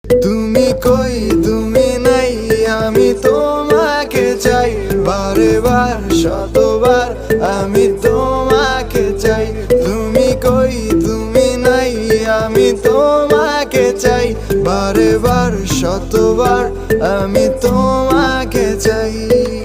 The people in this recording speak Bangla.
তুমি কই তুমি নাই, আমি তোমাকে চাই, বারে বার শতবার আমি তোমাকে চাই। তুমি কই তুমি নাই, আমি তোমাকে চাই, বারে বার শতবার আমি তোমাকে চাই।